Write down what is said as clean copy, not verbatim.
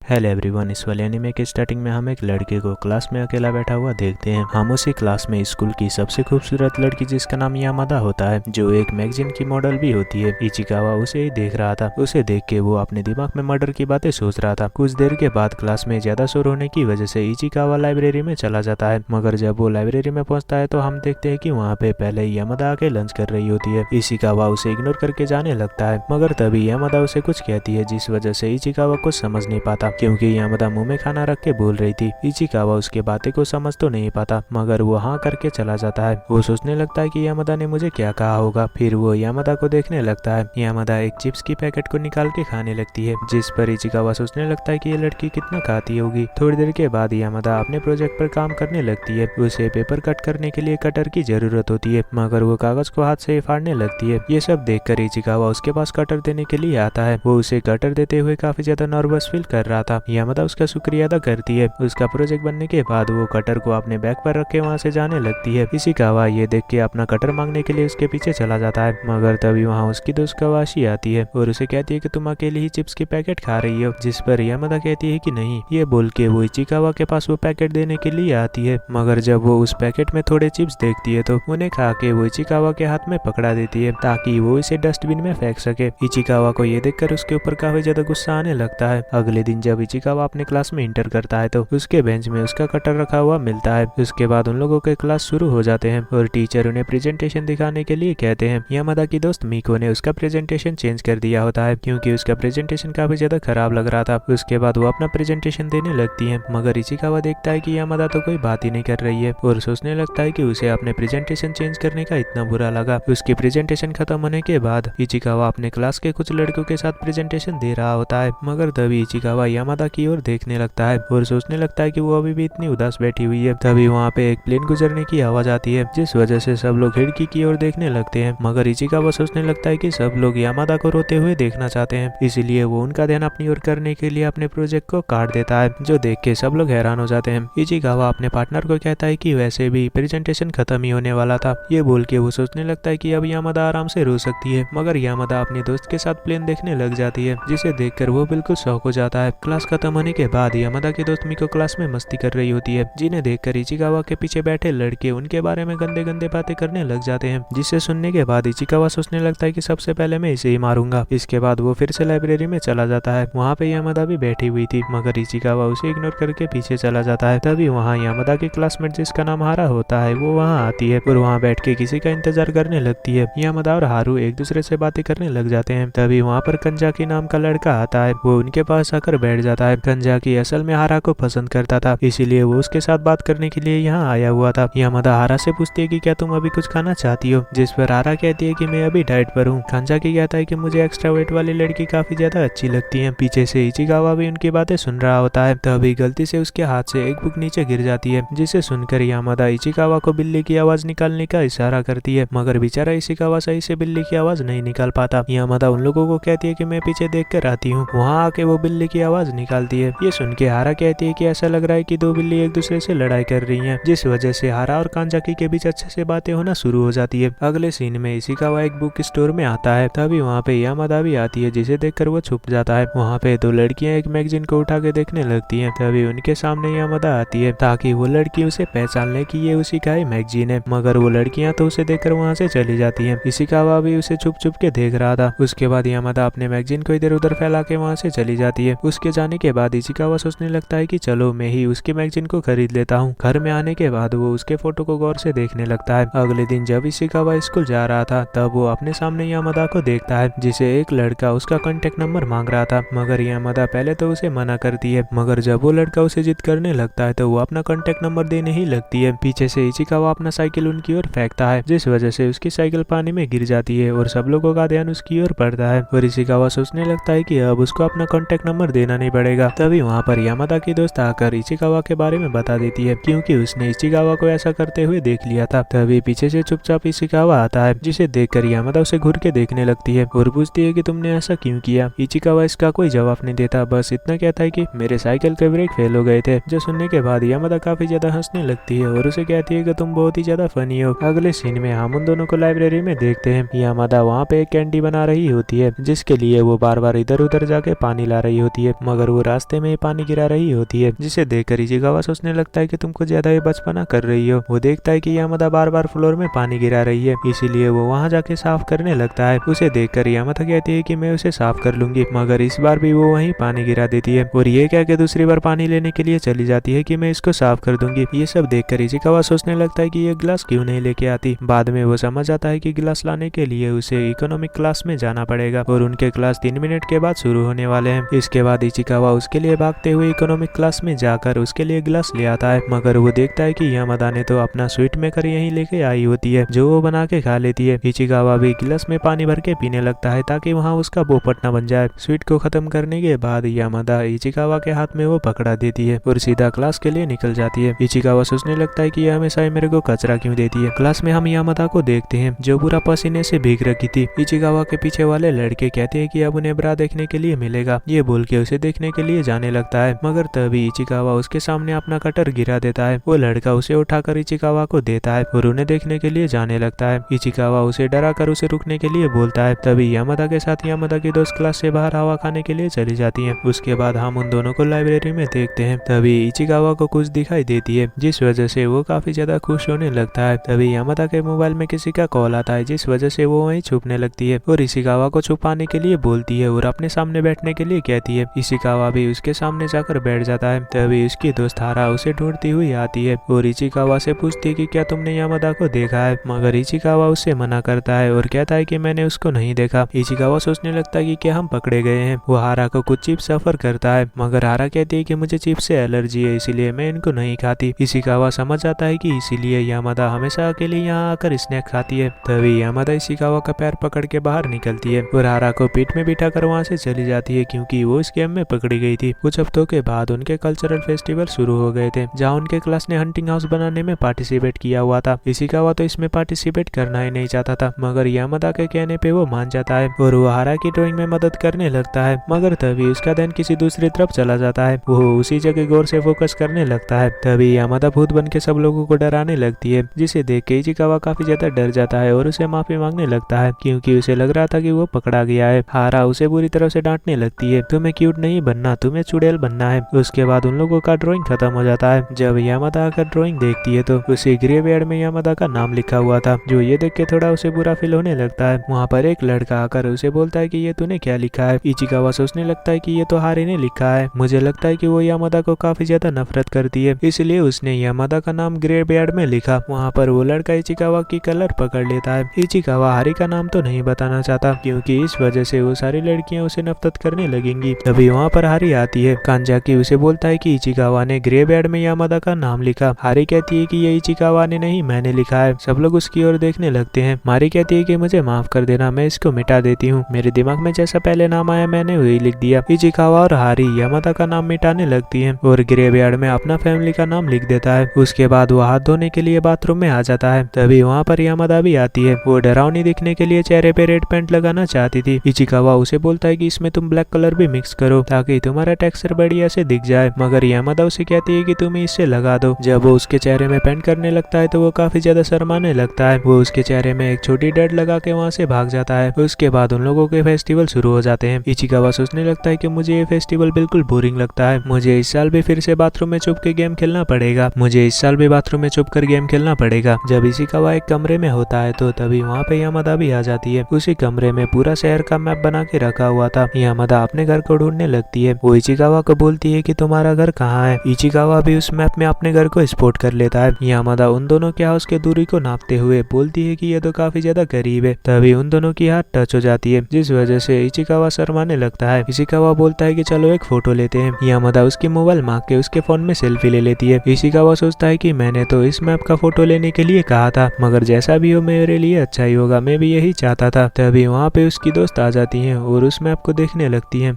Hello everyone, इस वाले anime के स्टार्टिंग में हम एक लड़के को क्लास में अकेला बैठा हुआ देखते हैं। हम उसी क्लास में स्कूल की सबसे खूबसूरत लड़की जिसका नाम यामादा होता है, जो एक मैगजीन की मॉडल भी होती है। इचिकावा उसे ही देख रहा था। उसे देख के वो अपने दिमाग में मर्डर की बातें सोच रहा था। कुछ देर के बाद क्लास में ज्यादा शोर होने की वजह से इचिकावा लाइब्रेरी में चला जाता है। मगर जब वो लाइब्रेरी में पहुंचता है तो हम देखते हैं कि वहाँ पे पहले ही यामादा आके लंच कर रही होती है। इचिकावा उसे इग्नोर करके जाने लगता है, मगर तभी यामादा उसे कुछ कहती है जिस वजह से इचिकावा कुछ समझ नहीं पाता, क्योंकि यामादा मुंह में खाना रख के बोल रही थी। इचिकावा उसके बातें को समझ तो नहीं पाता, मगर वो हाँ करके चला जाता है। वो सोचने लगता है कि यामादा ने मुझे क्या कहा होगा। फिर वो यामादा को देखने लगता है। यामादा एक चिप्स की पैकेट को निकाल के खाने लगती है, जिस पर इचिकावा सोचने लगता है कि ये लड़की कितना खाती होगी। थोड़ी देर के बाद यामादा अपने प्रोजेक्ट पर काम करने लगती है। उसे पेपर कट करने के लिए कटर की जरूरत होती है, मगर वो कागज को हाथ से फाड़ने लगती है। ये सब देखकर इचिकावा उसके पास कटर देने के लिए आता है। वो उसे कटर देते हुए काफी ज्यादा नर्वस फील कर रहा था। यामादा उसका शुक्रिया अदा करती है। उसका प्रोजेक्ट बनने के बाद वो कटर को अपने बैग पर रख के वहाँ से जाने लगती है। इशिकावा ये देख के अपना कटर मांगने के लिए उसके पीछे चला जाता है, मगर तभी वहाँ उसकी दोस्त कवाशी आती है और उसे कहती है कि तुम अकेले ही चिप्स की पैकेट खा रही हो, जिस पर यामादा कहती है कि नहीं। ये बोल के वो इचिकावा के पास वो पैकेट देने के लिए आती है, मगर जब वो उस पैकेट में थोड़े चिप्स देखती है तो उन्हें खा के वो इचिकावा के हाथ में पकड़ा देती है ताकि वो इसे डस्टबिन में फेंक सके। इचिकावा को ये देखकर उसके ऊपर काफी ज्यादा गुस्सा आने लगता है। अगले दिन जब इचिकावा अपने क्लास में इंटर करता है तो उसके बेंच में उसका कटर रखा हुआ मिलता है। उसके बाद उन लोगों के क्लास शुरू हो जाते हैं और टीचर उन्हें प्रेजेंटेशन दिखाने के लिए कहते हैं। यामादा की दोस्त मिको ने उसका प्रेजेंटेशन चेंज कर दिया होता है, क्योंकि उसका प्रेजेंटेशन काफी ज्यादा खराब लग रहा था। उसके बाद वो अपना प्रेजेंटेशन देने लगती है, मगर इचिकावा देखता है कि यामादा तो कोई बात ही नहीं कर रही है और सोचने लगता है कि उसे अपने प्रेजेंटेशन चेंज करने का इतना बुरा लगा। उसकी प्रेजेंटेशन खत्म होने के बाद इचिकावा अपने क्लास के कुछ लड़कों के साथ प्रेजेंटेशन दे रहा होता है, मगर तभी इचिकावा यामादा की ओर देखने लगता है और सोचने लगता है कि वो अभी भी इतनी उदास बैठी हुई है। तभी वहाँ पे एक प्लेन गुजरने की आवाज आती है, जिस वजह से सब लोग खिड़की की ओर देखने लगते हैं, मगर इचिकावा सोचने लगता है कि सब लोग यामादा को रोते हुए देखना चाहते हैं, इसलिए वो उनका ध्यान अपनी ओर करने के लिए अपने प्रोजेक्ट को काट देता है, जो देख के सब लोग हैरान हो जाते हैं। इचिकावा अपने पार्टनर को कहता है कि वैसे भी प्रेजेंटेशन खत्म ही होने वाला था। ये बोल के वो सोचने लगता है कि अब यामादा आराम से रो सकती है, मगर यामादा अपनी दोस्त के साथ प्लेन देखने लग जाती है, जिसे देखकर वो बिल्कुल शॉक हो जाता है। क्लास खत्म होने के बाद यामादा की दोस्त मिको क्लास में मस्ती कर रही होती है, जिन्हें देखकर इचिकावा के पीछे बैठे लड़के उनके बारे में गंदे गंदे बातें करने लग जाते हैं, जिसे सुनने के बाद इचिकावा सोचने लगता है कि सबसे पहले मैं इसे ही मारूंगा। इसके बाद वो फिर से लाइब्रेरी में चला जाता है। वहाँ पे यामादा भी बैठी हुई थी, मगर इचिकावा उसे इग्नोर करके पीछे चला जाता है। तभी वहाँ यामादा की क्लासमेट जिसका नाम हारा होता है वो वहाँ आती है और वहाँ बैठ के किसी का इंतजार करने लगती है। यामादा और हारू एक दूसरे से बातें करने लग जाते हैं। तभी वहाँ पर कंजाकी नाम का लड़का आता है। वो उनके पास आकर बैठ जाता है। कंजाकी असल में हारा को पसंद करता था, इसीलिए वो उसके साथ बात करने के लिए यहाँ आया हुआ था। यामादा हारा से पूछती है कि क्या तुम अभी कुछ खाना चाहती हो, जिस पर हारा कहती है कि मैं अभी डाइट पर हूँ। कंजाकी कहता है कि मुझे एक्स्ट्रा वेट वाली लड़की काफी ज्यादा अच्छी लगती है। पीछे से इचिकावा भी उनकी बातें सुन रहा होता है। तभी गलती से उसके हाथ से एक बुक नीचे गिर जाती है, जिसे सुनकर यामादा इचिकावा को बिल्ली की आवाज निकालने का इशारा करती है, मगर बेचारा इचिकावा सही से बिल्ली की आवाज नहीं निकाल पाता। यामादा उन लोगों को कहती है कि मैं पीछे देख कर आती हूँ। वहाँ आके वो बिल्ली की आवाज निकालती है। ये सुन के हारा कहती है कि ऐसा लग रहा है कि दो बिल्ली एक दूसरे से लड़ाई कर रही हैं, जिस वजह से हारा और कांजाकी के बीच अच्छे से बातें होना शुरू हो जाती है। अगले सीन में इशिकावा एक बुक स्टोर में आता है। तभी वहाँ पे यामादा भी आती है, जिसे देखकर वो छुप जाता है। वहाँ पे दो लड़कियां एक मैगजीन को उठा के देखने लगती हैं। तभी उनके सामने यामादा आती है ताकि वो लड़की उसे पहचान ले कि ये उसी का ही मैगजीन है, मगर वो लड़कियां तो उसे देखकर वहाँ से चली जाती हैं। इशिकावा भी उसे छुप छुप के देख रहा था। उसके बाद यामादा अपने मैगजीन को इधर उधर फैला के वहाँ से चली जाती है। उसके जाने के बाद इशिकावा सोचने लगता है कि चलो मैं ही उसकी मैगजीन को खरीद लेता हूँ। घर में आने के बाद वो उसके फोटो को गौर से देखने लगता है। अगले दिन जब इशिकावा स्कूल जा रहा था तब वो अपने सामने यामादा को देखता है, जिसे एक लड़का उसका कांटेक्ट नंबर मांग रहा था, मगर यामादा पहले तो उसे मना करती है, मगर जब वो लड़का उसे जिद करने लगता है तो वो अपना कांटेक्ट नंबर देने ही लगती है। पीछे से इशिकावा अपना साइकिल उनकी ओर फेंकता है, जिस वजह से उसकी साइकिल पानी में गिर जाती है और सब लोगों का ध्यान उसकी ओर पड़ता है और इशिकावा सोचने लगता है कि अब उसको अपना कांटेक्ट नंबर देना नहीं पड़ेगा। तभी वहाँ पर यामादा की दोस्त आकर इशिकावा के बारे में बता देती है, क्योंकि उसने इशिकावा को ऐसा करते हुए देख लिया था। तभी पीछे से चुपचाप इशिकावा आता है, जिसे देखकर यामादा उसे घूर के देखने लगती है और पूछती है कि तुमने ऐसा क्यों किया। इशिकावा इसका कोई जवाब नहीं देता, बस इतना कहता है कि मेरे साइकिल के ब्रेक फेल हो गए थे। जो सुनने के बाद यामादा काफी ज्यादा हंसने लगती है और उसे कहती है कि तुम बहुत ही ज्यादा फनी हो। अगले सीन में हम उन दोनों को लाइब्रेरी में देखते हैं। यामादा वहाँ पे एक कैंडी बना रही होती है, जिसके लिए वो बार बार इधर उधर जाके पानी ला रही होती है, मगर मगर वो रास्ते में पानी गिरा रही होती है, जिसे देखकर इचिकावा सोचने लगता है कि तुम कुछ ज्यादा ही बचपना कर रही हो। वो देखता है कि यामादा बार बार फ्लोर में पानी गिरा रही है, इसीलिए वो वहाँ जाके साफ करने लगता है। उसे देखकर यामादा कहती है कि मैं उसे साफ कर लूंगी, मगर इस बार भी वो वहीं पानी गिरा देती है और ये कह के दूसरी बार पानी लेने के लिए चली जाती है कि मैं इसको साफ कर दूंगी। ये सब देखकर इचिकावा सोचने लगता है कि ये गिलास क्यों नहीं लेके आती। बाद में वो समझ आता है कि गिलास लाने के लिए उसे इकोनॉमिक क्लास में जाना पड़ेगा और उनके क्लास 3 मिनट के बाद शुरू होने वाले हैं। इसके बाद इचिकावा उसके लिए भागते हुए इकोनॉमिक क्लास में जाकर उसके लिए गिलास ले आता है, मगर वो देखता है कि यामादा ने तो अपना स्वीट मेकर यहीं लेके आई होती है जो वो बना के खा लेती है। इचिकावा भी गिलास में पानी भर के पीने लगता है ताकि वहाँ उसका बोपट न बन जाए। स्वीट को खत्म करने के बाद यामादा इचिकावा के हाथ में वो पकड़ा देती है और सीधा क्लास के लिए निकल जाती है। इचिकावा सोचने लगता है कि ये हमेशा ही मेरे को कचरा क्यों देती है। क्लास में हम यामादा को देखते हैं जो पूरा पसीने से भीग रखी थी। इचिकावा के पीछे वाले लड़के कहते हैं कि अब उन्हें ब्रा देखने के लिए मिलेगा। ये बोल के उसे देखने के लिए जाने लगता है, मगर तभी इचिकावा उसके सामने अपना कटर गिरा देता है। वो लड़का उसे उठाकर इचिकावा को देता है और उन्हें देखने के लिए जाने लगता है। इचिकावा उसे डरा कर उसे रुकने के लिए बोलता है। तभी यामादा के साथ यामादा की दोस्त क्लास से बाहर हवा खाने के लिए चली जाती है। उसके बाद हम उन दोनों को लाइब्रेरी में देखते हैं। तभी इचिकावा को कुछ दिखाई देती है जिस वजह से वो काफी ज्यादा खुश होने लगता है। तभी यामादा के मोबाइल में किसी का कॉल आता है जिस वजह से वो वहीं छुपने लगती है और इशिकावा को छुपाने के लिए बोलती है और अपने सामने बैठने के लिए कहती है। इशिकावा भी उसके सामने जाकर बैठ जाता है। तभी उसकी दोस्त हारा उसे ढूंढती हुई आती है और इशिकावा से पूछती है कि क्या तुमने यामादा को देखा है, मगर इशिकावा उससे मना करता है और कहता है कि मैंने उसको नहीं देखा। इशिकावा सोचने लगता है कि क्या हम पकड़े गए हैं। वो हारा को कुछ चिप्स ऑफर करता है, मगर हारा कहती है कि मुझे चिप्स से एलर्जी है इसलिए मैं इनको नहीं खाती। इशिकावा समझ आता है कि इसीलिए यामादा हमेशा अकेले यहाँ आकर स्नैक खाती है। तभी यामादा इशिकावा का पैर पकड़ के बाहर निकलती है और हारा को पीठ में बिठाकर वहाँ से चली जाती है क्योंकि वो इस गेम में पकड़ी गई थी। कुछ हफ्तों के बाद उनके कल्चरल फेस्टिवल शुरू हो गए थे जहाँ उनके क्लास ने हंटिंग हाउस बनाने में पार्टिसिपेट किया हुआ था। इशिकावा तो इसमें पार्टिसिपेट करना ही नहीं चाहता था, मगर यामादा के कहने पे वो मान जाता है और वो हारा की ड्राइंग में मदद करने लगता है। मगर तभी उसका ध्यान किसी दूसरी तरफ चला जाता है। वो उसी जगह गौर से फोकस करने लगता है। तभी यामादा भूत बन के सब लोगों को डराने लगती है, जिसे देख के इशिकावा काफी ज्यादा डर जाता है और उसे माफी मांगने लगता है क्योंकि उसे लग रहा था कि वो पकड़ा गया है। हारा उसे बुरी तरह से डांटने लगती है, तुम्हें क्यूट नहीं बनना, तुम्हें चुड़ैल बनना है। उसके बाद उन लोगों का ड्राइंग खत्म हो जाता है। जब यामादा आकर ड्राइंग देखती है तो उसे ग्रेवयार्ड में यामादा का नाम लिखा हुआ था, जो ये देख के थोड़ा उसे बुरा फील होने लगता है। वहाँ पर एक लड़का आकर उसे बोलता है कि ये तूने क्या लिखा है। इशिकावा सोचने लगता है कि ये तो हारे ने लिखा है। मुझे लगता है कि वो यामादा को काफी ज्यादा नफरत करती है, इसलिए उसने यामादा का नाम ग्रेवयार्ड में लिखा। वहाँ पर वो लड़का इशिकावा की कलर पकड़ लेता है। इशिकावा हारी का नाम तो नहीं बताना चाहता क्योंकि इस वजह से वो सारी लड़कियां उसे नफरत करने लगेंगी। तभी वहाँ पर हारी आती है। कांजाकी उसे बोलता है कि इशिकावा ने ग्रेवयार्ड में यामादा का नाम लिखा। हारी कहती है कि ये इशिकावा ने नहीं, मैंने लिखा है। सब लोग उसकी ओर देखने लगते हैं। मारी कहती है कि मुझे माफ कर देना, मैं इसको मिटा देती हूँ। मेरे दिमाग में जैसा पहले नाम आया मैंने वही लिख दिया। इशिकावा और हारी यामादा का नाम मिटाने लगती है और ग्रेवयार्ड में अपना फैमिली का नाम लिख देता है। उसके बाद वो हाथ धोने के लिए बाथरूम में आ जाता है। तभी वहाँ पर यामादा भी आती है। वो डरावनी दिखने के लिए चेहरे पे रेड पेंट लगाना चाहती थी। इशिकावा उसे बोलता है कि इसमें तुम ब्लैक कलर भी मिक्स करो ताकि तुम्हारा टेक्सचर बढ़िया से दिख जाए, मगर यामादा उसे कहती है कि तुम इससे लगा दो। जब वो उसके चेहरे में पेंट करने लगता है तो वो काफी ज्यादा शर्माने लगता है। वो उसके चेहरे में एक छोटी डट लगा के वहाँ से भाग जाता है। उसके बाद उन लोगों के फेस्टिवल शुरू हो जाते हैं। इशिकावा सोचने लगता है कि मुझे ये फेस्टिवल बिल्कुल बोरिंग लगता है, मुझे इस साल भी फिर से बाथरूम में छुप के गेम खेलना पड़ेगा, मुझे इस साल भी बाथरूम में छुप कर गेम खेलना पड़ेगा। जब इशिकावा एक कमरे में होता है तो तभी वहाँ पे यामादा भी आ जाती है। उसी कमरे में पूरा शहर का मैप बना के रखा हुआ था। यामादा अपने घर को ढूंढने लगती है। वो इशिकावा को बोलती है कि तुम्हारा घर कहाँ है। इशिकावा भी उस मैप में अपने घर को स्पॉट कर लेता है। यामादा उन दोनों के हाउस के दूरी को नापते हुए बोलती है कि ये तो काफी ज्यादा करीब है। तभी उन दोनों की हाथ टच हो जाती है जिस वजह से इशिकावा शर्माने लगता है। इशिकावा बोलता है कि चलो एक फोटो लेते हैं। यामादा उसकी मोबाइल मांग के उसके फोन में सेल्फी ले लेती है। इशिकावा सोचता है कि मैंने तो इस मैप का फोटो लेने के लिए कहा था, मगर जैसा भी हो मेरे लिए अच्छा ही होगा, मैं भी यही चाहता था। तभी वहाँ पे उसकी दोस्त आ जाती है और उस मैप को देखने लगती है।